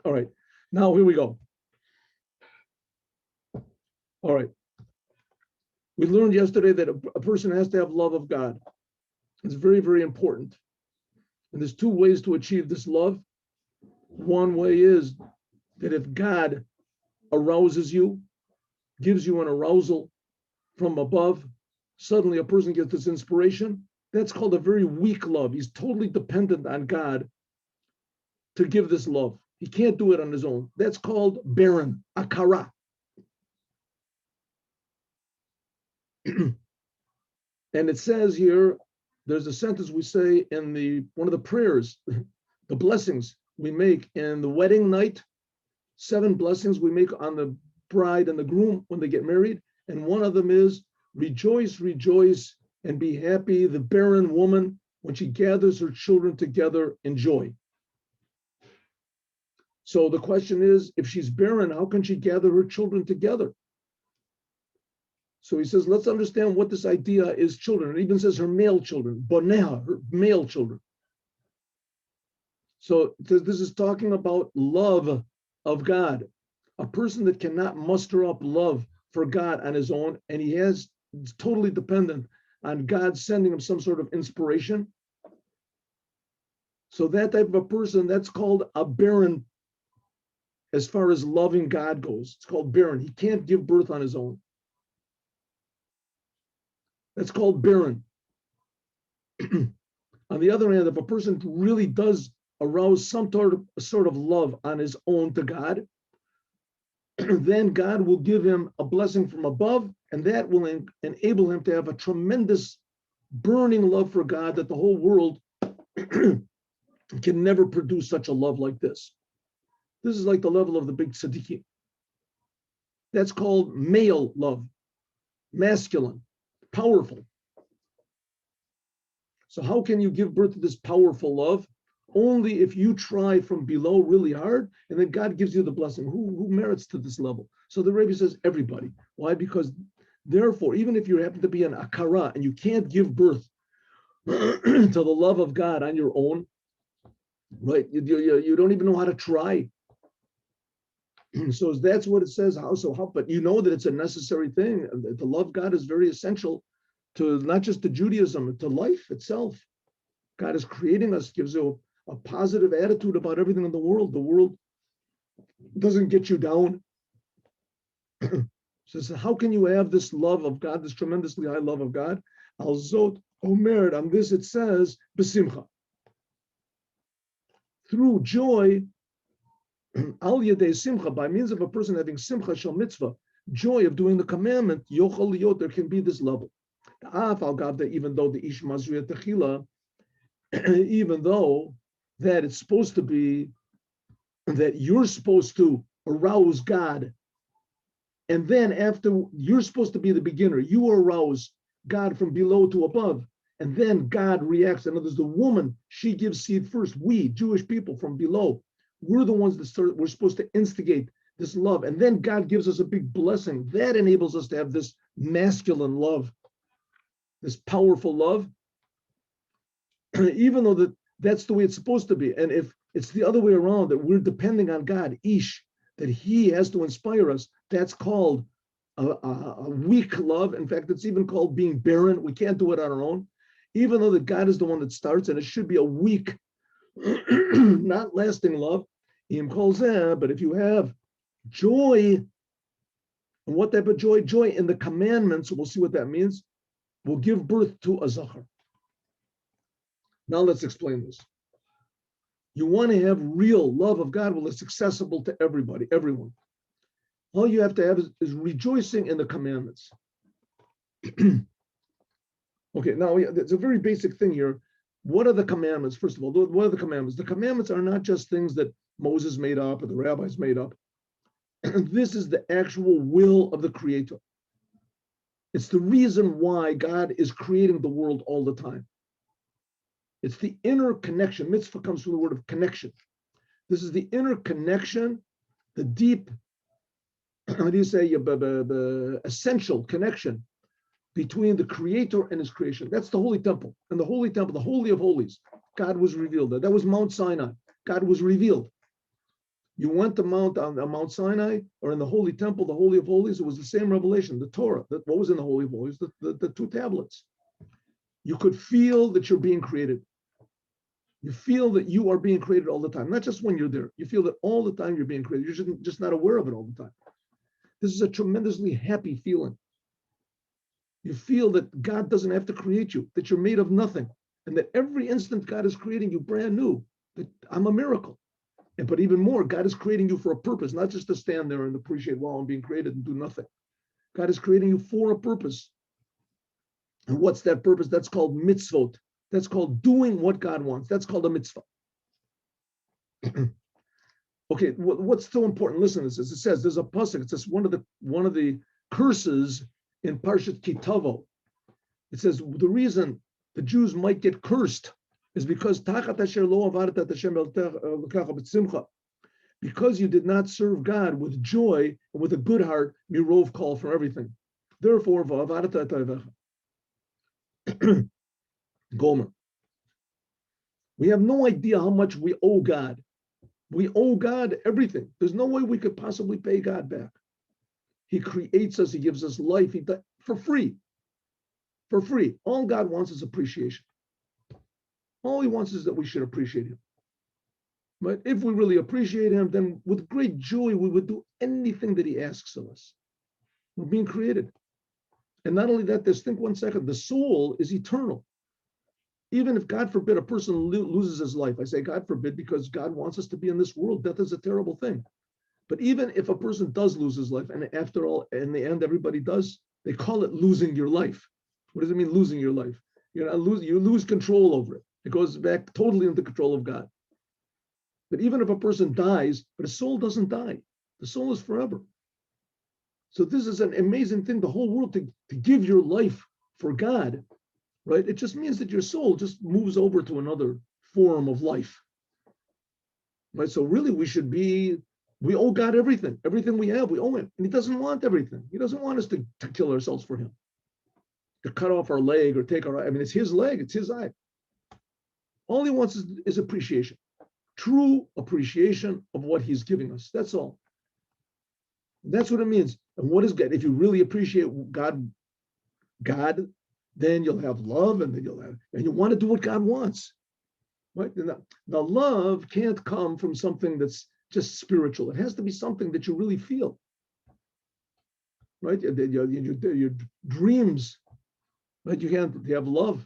All right. Now here we go. All right. We learned yesterday that a person has to have love of God. It's very, very important. And there's two ways to achieve this love. One way is that if God arouses you, gives you an arousal from above, suddenly a person gets this inspiration. That's called a very weak love. He's totally dependent on God to give this love. He can't do it on his own. That's called barren, akara. And it says here, there's a sentence we say in one of the prayers, the blessings we make in the wedding night, 7 blessings we make on the bride and the groom when they get married. And one of them is, rejoice, rejoice, and be happy, the barren woman, when she gathers her children together in joy. So the question is, if she's barren, how can she gather her children together? So he says, let's understand what this idea is, children. It even says her male children, boneha, her male children. So this is talking about love of God. A person that cannot muster up love for God on his own, and he's totally dependent on God sending him some sort of inspiration. So that type of a person, that's called a barren as far as loving God goes. It's called barren. He can't give birth on his own. That's called barren. On the other hand, if a person really does arouse some sort of love on his own to God, then God will give him a blessing from above, and that will enable him to have a tremendous burning love for God that the whole world can never produce such a love like this. This is like the level of the big tzaddikim. That's called male love, masculine, powerful. So how can you give birth to this powerful love? Only if you try from below really hard, and then God gives you the blessing. Who merits to this level? So the Rebbe says everybody. Why? Because therefore, even if you happen to be an akara and you can't give birth to the love of God on your own, right? You don't even know how to try. So that's what it says. But you know that it's a necessary thing. To love God is very essential to not just to Judaism, to life itself. God is creating us, gives you a positive attitude about everything in the world. The world doesn't get you down. So how can you have this love of God, this tremendously high love of God? Al Zot Omer, on this it says, Besimcha. Through joy, Al Yadei Simcha, by means of a person having Simcha Shal Mitzvah, joy of doing the commandment, Yochal Liyot, there can be this level. Even though the Ish Mazriya Techila, even though that it's supposed to be that you're supposed to arouse God, and then after you're supposed to be the beginner, you arouse God from below to above, and then God reacts. In other words, the woman, she gives seed first. We, Jewish people from below, we're the ones that we're supposed to instigate this love, and then God gives us a big blessing. That enables us to have this masculine love, this powerful love, even though that's the way it's supposed to be. And if it's the other way around, that we're depending on God, Ish, that he has to inspire us, that's called a weak love. In fact, it's even called being barren. We can't do it on our own, even though that God is the one that starts, and it should be a weak, not lasting love. But if you have joy, and what type of joy? Joy in the commandments, we'll see what that means, will give birth to a zachar. Now let's explain this. You want to have real love of God, well, it's accessible to everybody, everyone. All you have to have is rejoicing in the commandments. Okay, now it's a very basic thing here. What are the commandments? First of all, what are the commandments? The commandments are not just things that Moses made up or the rabbis made up. This is the actual will of the Creator. It's the reason why God is creating the world all the time. It's the inner connection. Mitzvah comes from the word of connection. This is the inner connection, the deep, how do you say, essential connection between the Creator and his creation. That's the Holy Temple. And the Holy Temple, the Holy of Holies, God was revealed there. That was Mount Sinai. God was revealed. You went to Mount Sinai or in the Holy Temple, the Holy of Holies, it was the same revelation, the Torah. What was in the Holy of Holies? The two tablets. You could feel that you're being created. You feel that you are being created all the time, not just when you're there. You feel that all the time you're being created. You're just not aware of it all the time. This is a tremendously happy feeling. You feel that God doesn't have to create you, that you're made of nothing, and that every instant God is creating you brand new, that I'm a miracle. But even more, God is creating you for a purpose, not just to stand there and appreciate, wow, I'm being created and do nothing. God is creating you for a purpose. And what's that purpose? That's called mitzvot. That's called doing what God wants. That's called a mitzvah. Okay, what's so important? Listen to this. It says there's a pasuk. It says one of the curses in Parshat Kitavo. It says the reason the Jews might get cursed is because because you did not serve God with joy and with a good heart, mirov call for everything. Therefore, Gomer. We have no idea how much we owe God. We owe God everything. There's no way we could possibly pay God back. He creates us. He gives us life. He does for free. For free. All God wants is appreciation. All he wants is that we should appreciate him. But if we really appreciate him, then with great joy, we would do anything that he asks of us. We're being created. And not only that, think 1 second, the soul is eternal. Even if, God forbid, a person loses his life, I say God forbid because God wants us to be in this world. Death is a terrible thing. But even if a person does lose his life, and after all, in the end, everybody does, they call it losing your life. What does it mean, losing your life? You lose control over it. It goes back totally into control of God. But even if a person dies, but a soul doesn't die. The soul is forever. So this is an amazing thing, the whole world, to give your life for God, right? It just means that your soul just moves over to another form of life, right? So really we owe God everything. Everything we have, we owe him. And he doesn't want everything. He doesn't want us to kill ourselves for him, to cut off our leg or take our eye. I mean, it's his leg, it's his eye. All he wants is appreciation, true appreciation of what he's giving us. That's all. That's what it means. And what is God? If you really appreciate God, then you'll have love, and then you want to do what God wants. Right? And the love can't come from something that's just spiritual. It has to be something that you really feel. Right? Your dreams, right? You have love,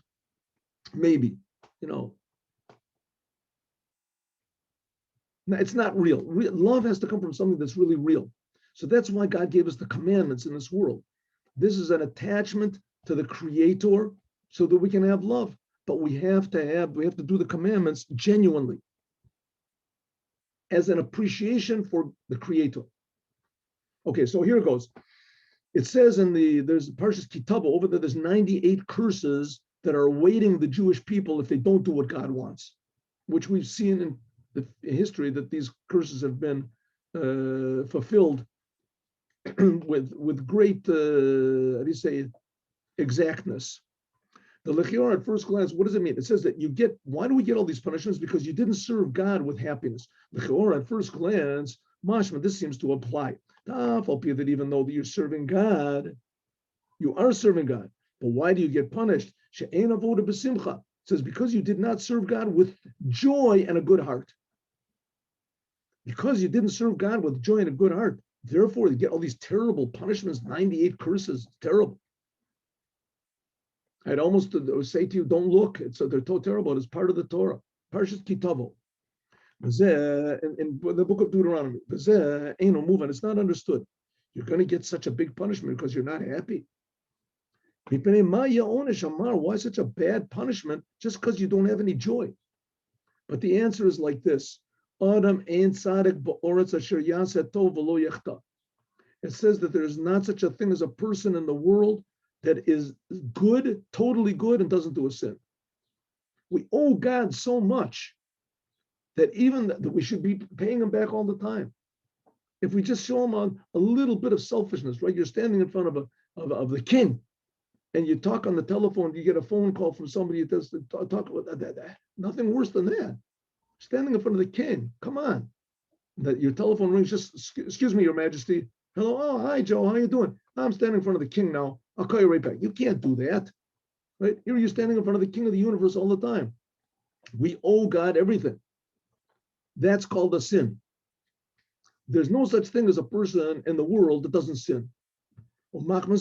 maybe, It's not real. Love has to come from something that's really real. So that's why God gave us the commandments in this world. This is an attachment to the Creator so that we can have love. But we have to do the commandments genuinely as an appreciation for the Creator. Okay, so here it goes. It says there's Parshas Kitavo, over there, there's 98 curses that are awaiting the Jewish people if they don't do what God wants, which we've seen in the history that these curses have been fulfilled with great, exactness. The Lechior at first glance, what does it mean? It says that why do we get all these punishments? Because you didn't serve God with happiness. Lechior at first glance, mashma, this seems to apply. That even though you're serving God, you are serving God. But why do you get punished? It says because you did not serve God with joy and a good heart. Because you didn't serve God with joy and a good heart, therefore you get all these terrible punishments, 98 curses. It's terrible. I'd almost say to you, don't look. They're so terrible. It's part of the Torah. Parshas Kitavo. In the book of Deuteronomy. Ain't no movement. It's not understood. You're going to get such a big punishment because you're not happy. Why such a bad punishment just because you don't have any joy? But the answer is like this. It says that there is not such a thing as a person in the world that is good, totally good, and doesn't do a sin. We owe God so much that even that we should be paying him back all the time. If we just show him a little bit of selfishness, right? You're standing in front of the king, and you talk on the telephone, you get a phone call from somebody that does talk about that. Nothing worse than that. Standing in front of the king, come on. that your telephone rings, just excuse me, Your Majesty. Hello, oh, hi, Joe, how you doing? I'm standing in front of the king now. I'll call you right back. You can't do that, right? Here you're standing in front of the king of the universe all the time. We owe God everything. That's called a sin. There's no such thing as a person in the world that doesn't sin. Therefore,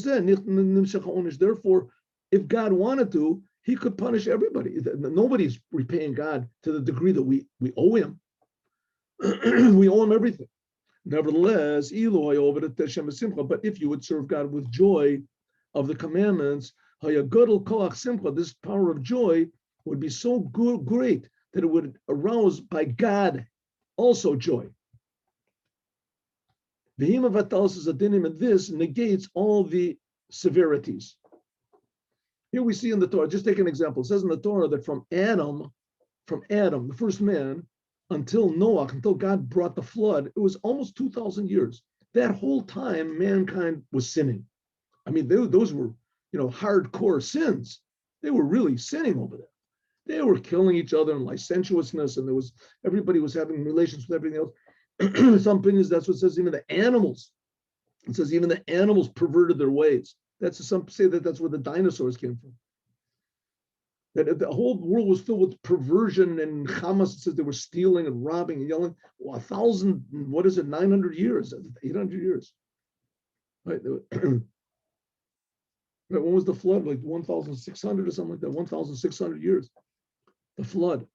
if God wanted to, he could punish everybody. Nobody's repaying God to the degree that we owe him. We owe him everything. Nevertheless, but if you would serve God with joy of the commandments, this power of joy would be so great that it would arouse by God also joy. And this negates all the severities. Here we see in the Torah, just take an example. It says in the Torah that from Adam, the first man, until Noah, until God brought the flood, it was almost 2,000 years. That whole time, mankind was sinning. I mean, those were, hardcore sins. They were really sinning over there. They were killing each other in licentiousness, and everybody was having relations with everything else. Some opinions, that's what it says, even the animals. It says even the animals perverted their ways. Some say that's where the dinosaurs came from. That the whole world was filled with perversion and Hamas. It says they were stealing and robbing and yelling. 900 years, 800 years. Right? When was the flood? Like 1,600 or something like that. 1,600 years. The flood.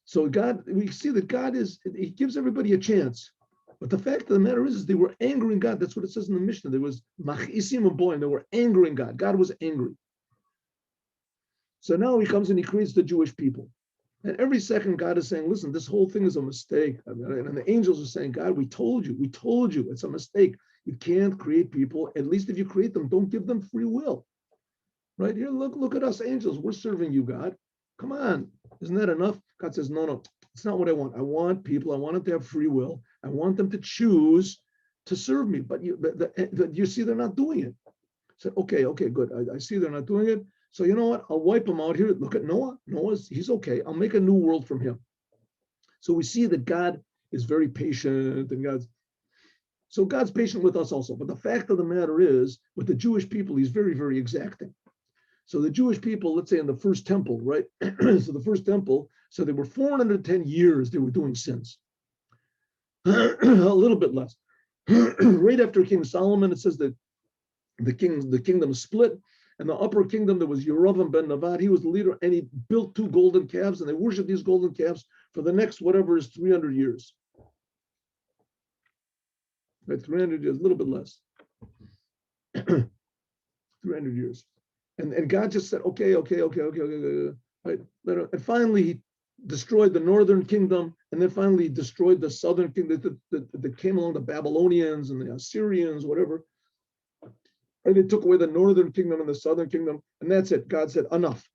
So we see that he gives everybody a chance. But the fact of the matter is they were angering God. That's what it says in the Mishnah. There was machisim aboim. They were angering God. God was angry. So now he comes and he creates the Jewish people. And every second God is saying, listen, this whole thing is a mistake. And the angels are saying, God, we told you, it's a mistake. You can't create people. At least if you create them, don't give them free will. Right here, look at us angels. We're serving you, God. Come on. Isn't that enough? God says, no, it's not what I want. I want people. I want them to have free will. I want them to choose to serve me. But you see, they're not doing it. So, okay, good. I see they're not doing it. So you know what? I'll wipe them out here. Look at Noah. He's okay. I'll make a new world from him. So we see that God is very patient, and God's patient with us also. But the fact of the matter is, with the Jewish people, he's very, very exacting. So the Jewish people, let's say in the first temple, right? So the first temple, so they were 410 years they were doing sins. A little bit less. Right after King Solomon, it says that the kingdom split, and the upper kingdom, there was Yerovam ben Nevat. He was the leader, and he built 2 golden calves, and they worshiped these golden calves for the next whatever is 300 years. Right, 300 years, a little bit less. 300 years. And God just said, okay. Right? And finally, he destroyed the northern kingdom, and then finally he destroyed the southern kingdom that came along, the Babylonians and the Assyrians, whatever. And they took away the northern kingdom and the southern kingdom, and that's it. God said, enough.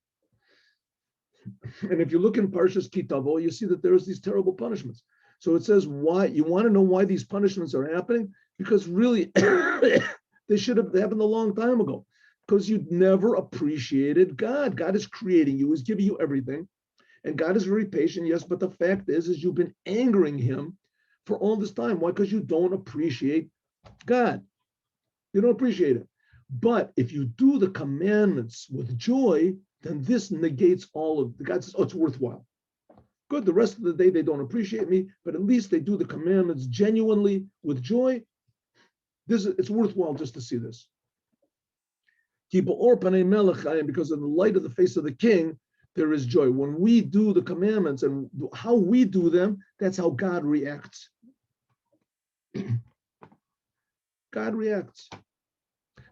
And if you look in Parshas Kitavo, you see that there's these terrible punishments. So it says, why? You want to know why these punishments are happening? Because really, they should have happened a long time ago. Because you never appreciated God. God is creating you, He's giving you everything. And God is very patient, yes, but the fact is you've been angering him for all this time. Why? Because you don't appreciate God. You don't appreciate it. But if you do the commandments with joy, then this negates all of God says, it's worthwhile. Good, the rest of the day they don't appreciate me, but at least they do the commandments genuinely with joy. It's worthwhile just to see this. Because in the light of the face of the king, there is joy. When we do the commandments and how we do them, that's how God reacts. God reacts.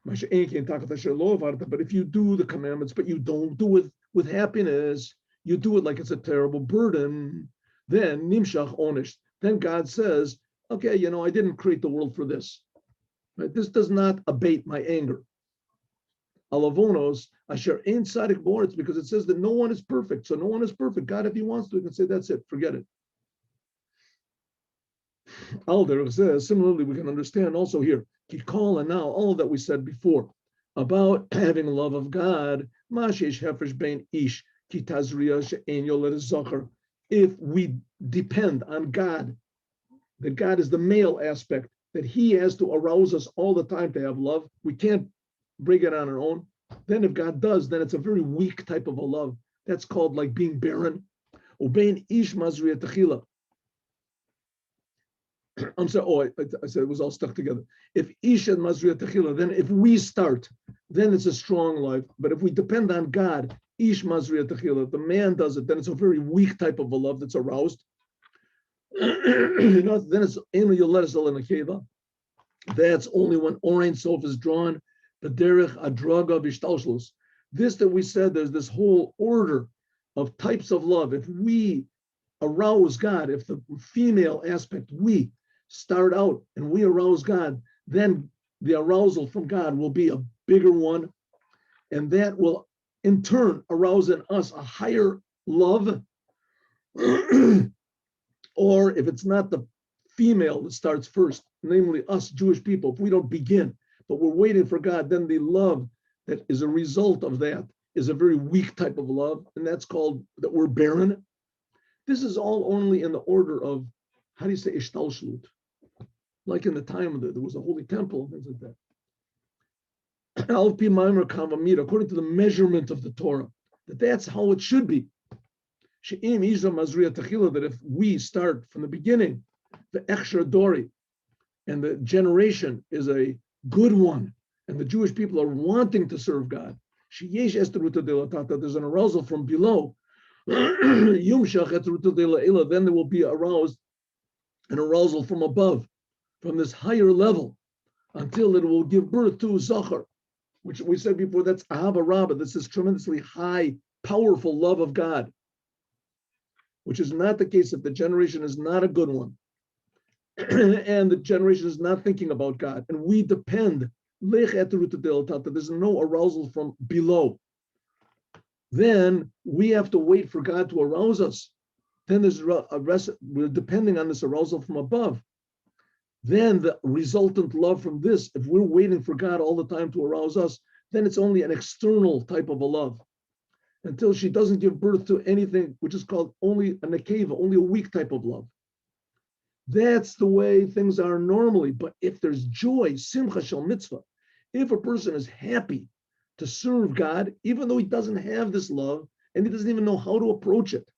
But if you do the commandments, but you don't do it with happiness, you do it like it's a terrible burden, then nimshach onish. Then God says, okay, I didn't create the world for this. Right? This does not abate my anger. Alavonos, asher ain't sadik bor. It's because it says that no one is perfect. So no one is perfect. God, if he wants to, he can say, that's it, forget it. Alder says, similarly, we can understand also here, Kikol, and now all that we said before about having love of God, Mashesh Hefresh Bein Ish, Kitazriya She'en Yolet Zachar. if we depend on God, that God is the male aspect, that he has to arouse us all the time to have love. We can't bring it on our own. Then if God does, then it's a very weak type of a love. That's called like being barren. Obein ish mazriya techila. I'm sorry, I said it was all stuck together. If ish and mazriya techila, then if we start, then it's a strong life. But if we depend on God, ish mazriya techila, the man does it, then it's a very weak type of a love that's aroused. Then it's enu yoledes in a keva. That's only when Orein Sof is drawn, the derech adraga v'shtalshlus. This that we said, there's this whole order of types of love. If we arouse God, if the female aspect, we start out and we arouse God, then the arousal from God will be a bigger one. And that will in turn arouse in us a higher love. Or if it's not the female that starts first, namely us Jewish people, if we don't begin, but we're waiting for God, then the love that is a result of that is a very weak type of love, and that's called that we're barren. This is all only in the order of, how do you say, ishtalshlut? Like in the time of there was a holy temple, things like that. Alpi Maimer Kavamid, according to the measurement of the Torah, that's how it should be. She'im Isra Mazriya Techila, that if we start from the beginning, the Echsher Dori, and the generation is a good one, and the Jewish people are wanting to serve God, there's an arousal from below, then there will be an arousal from above, from this higher level, until it will give birth to Zachar, which we said before, that's Ahava Rabbah, that's this tremendously high, powerful love of God, which is not the case if the generation is not a good one. And the generation is not thinking about God. And we depend, there's no arousal from below. Then we have to wait for God to arouse us. Then we're depending on this arousal from above. Then the resultant love from this, if we're waiting for God all the time to arouse us, then it's only an external type of a love. Until she doesn't give birth to anything, which is called only a nekeva, only a weak type of love. That's the way things are normally. But if there's joy, simcha shel mitzvah, if a person is happy to serve God, even though he doesn't have this love and he doesn't even know how to approach it,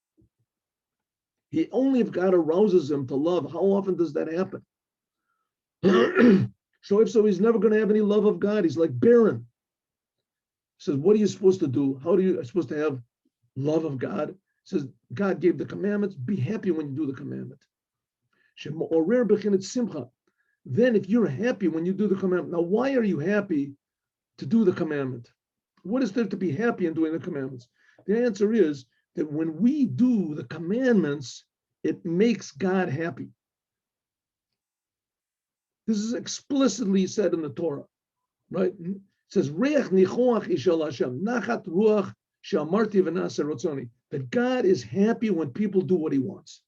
he only if God arouses him to love. How often does that happen? So if so, he's never going to have any love of God. He's like barren. He says, what are you supposed to do? How are you supposed to have love of God? He says, God gave the commandments. Be happy when you do the commandment. Then if you're happy when you do the commandment, now why are you happy to do the commandment? What is there to be happy in doing the commandments? The answer is that when we do the commandments, it makes God happy. This is explicitly said in the Torah, right? It says, that God is happy when people do what he wants.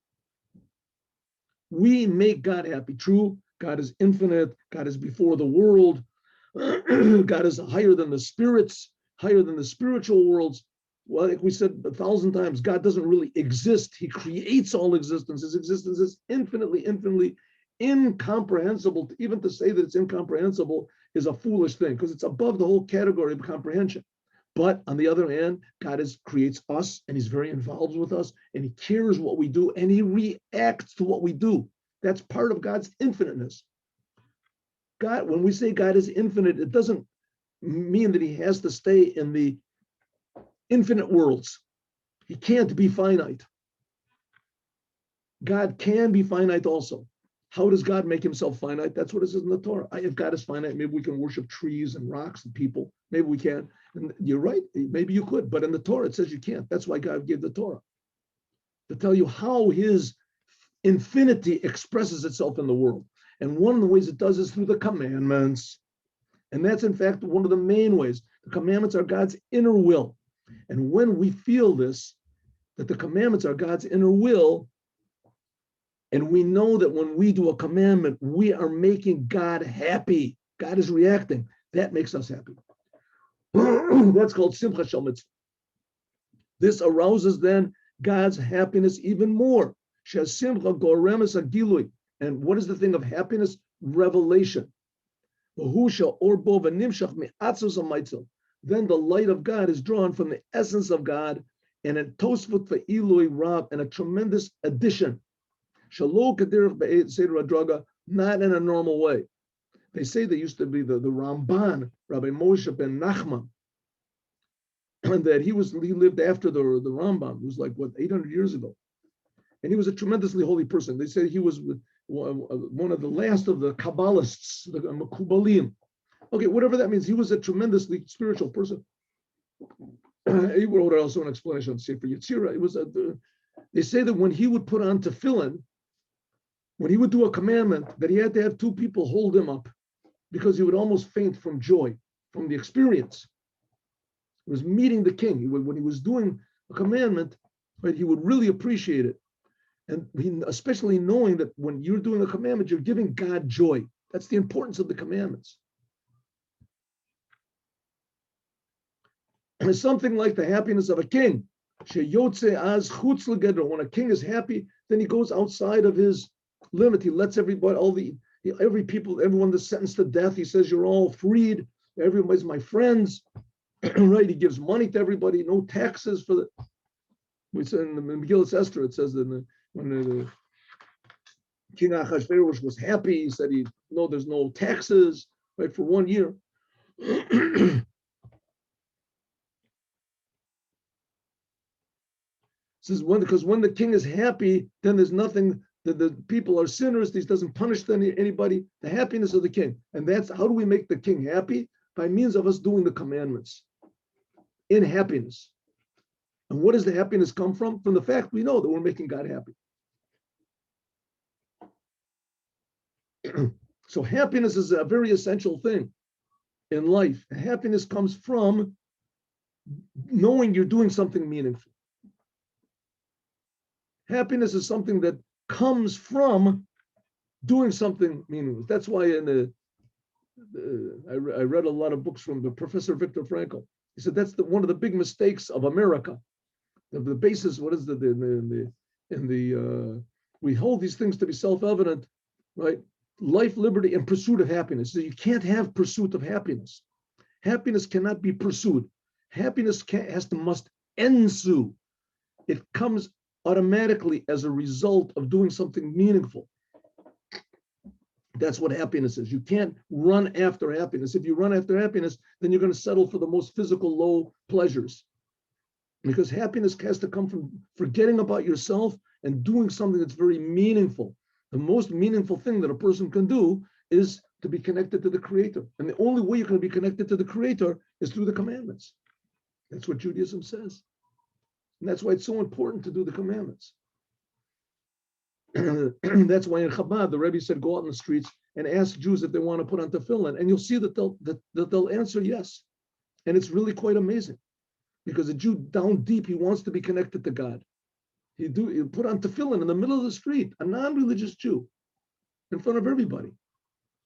We make God happy. True, God is infinite. God is before the world. God is higher than the spirits, higher than the spiritual worlds. Well, like we said 1,000 times, God doesn't really exist. He creates all existence. His existence is infinitely incomprehensible. Even to say that it's incomprehensible is a foolish thing because it's above the whole category of comprehension. But on the other hand, God creates us and he's very involved with us and he cares what we do and he reacts to what we do. That's part of God's infiniteness. God, when we say God is infinite, it doesn't mean that he has to stay in the infinite worlds. He can't be finite. God can be finite also. How does God make himself finite? That's what it says in the Torah. If God is finite, maybe we can worship trees and rocks and people. Maybe we can. And you're right. Maybe you could. But in the Torah, it says you can't. That's why God gave the Torah. To tell you how his infinity expresses itself in the world. And one of the ways it does is through the commandments. And that's, in fact, one of the main ways. The commandments are God's inner will. And when we feel this, that the commandments are God's inner will, and we know that when we do a commandment, we are making God happy. God is reacting. That makes us happy. That's called simcha shel mitzvah. This arouses then God's happiness even more. Shesimcha goremes agilui. And what is the thing of happiness? Revelation. Then the light of God is drawn from the essence of God, and a tosfut for Eloi Rab, and a tremendous addition. Not in a normal way. They say there used to be the Ramban, Rabbi Moshe ben Nachman, that he lived after the Rambam. It was like 800 years ago, and he was a tremendously holy person. They say he was one of the last of the Kabbalists, the Mekubalim. Okay, whatever that means, he was a tremendously spiritual person. He wrote also an explanation on Sefer Yetzirah. It was they say that when he would put on tefillin, when he would do a commandment, that he had to have two people hold him up, because he would almost faint from joy, from the experience. He was meeting the king. When he was doing a commandment, right, he would really appreciate it. And especially knowing that when you're doing a commandment, you're giving God joy. That's the importance of the commandments. And it's something like the happiness of a king. When a king is happy, then he goes outside of his limit. He lets everybody, everyone that's sentenced to death, he says, you're all freed. Everybody's my friends. Right? He gives money to everybody, no taxes for the. We said in the Megillah Esther, it says that when the King Achashverosh was happy, he said there's no taxes, right, for 1 year. Says because when the king is happy, then there's nothing. The people are sinners. He doesn't punish anybody. The happiness of the king, and that's how do we make the king happy? By means of us doing the commandments in happiness. And what does the happiness come from? From the fact we know that we're making God happy. So happiness is a very essential thing in life. Happiness comes from knowing you're doing something meaningful. Happiness is something that comes from doing something meaningless. That's why I read a lot of books from the Professor Viktor Frankl. He said that's one of the big mistakes of America. The basis, what is we hold these things to be self-evident, right? Life, liberty, and pursuit of happiness. So you can't have pursuit of happiness. Happiness cannot be pursued. Happiness must ensue. It comes automatically as a result of doing something meaningful. That's what happiness is. You can't run after happiness. If you run after happiness, then you're going to settle for the most physical low pleasures. Because happiness has to come from forgetting about yourself and doing something that's very meaningful. The most meaningful thing that a person can do is to be connected to the Creator. And the only way you can be connected to the Creator is through the commandments. That's what Judaism says. And that's why it's so important to do the commandments. That's why in Chabad, the Rebbe said, go out in the streets and ask Jews if they want to put on tefillin. And you'll see that they'll answer yes. And it's really quite amazing. Because a Jew down deep, he wants to be connected to God. He'll put on tefillin in the middle of the street, a non-religious Jew, in front of everybody.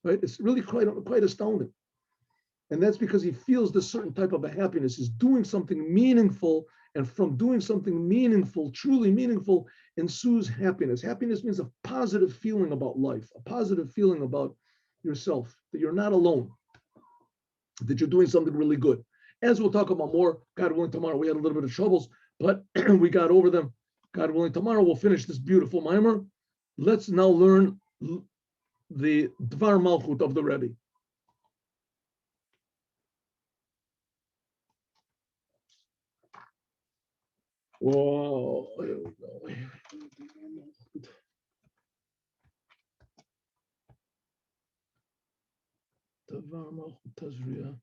Right? It's really quite astounding. And that's because he feels this certain type of a happiness. He's doing something meaningful, and from doing something meaningful, truly meaningful, ensues happiness. Happiness means a positive feeling about life, a positive feeling about yourself, that you're not alone, that you're doing something really good. As we'll talk about more, God willing, tomorrow. We had a little bit of troubles, but we got over them. God willing, tomorrow we'll finish this beautiful mimer. Let's now learn the Dvar Malchut of the Rebbe. Whoa, here we go. Dvar Malchut Tazria.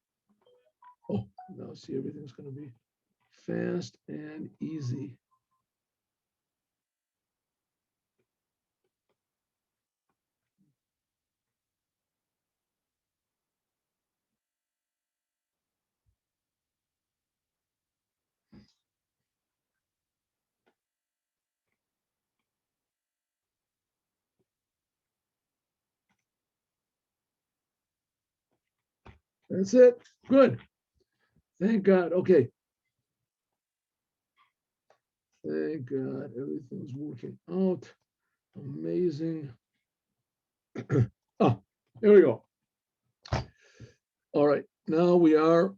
Oh, now see, everything's going to be fast and easy. That's it. Good. Thank God. Okay. Thank God, everything's working out. Amazing. Oh, there we go. All right, now we are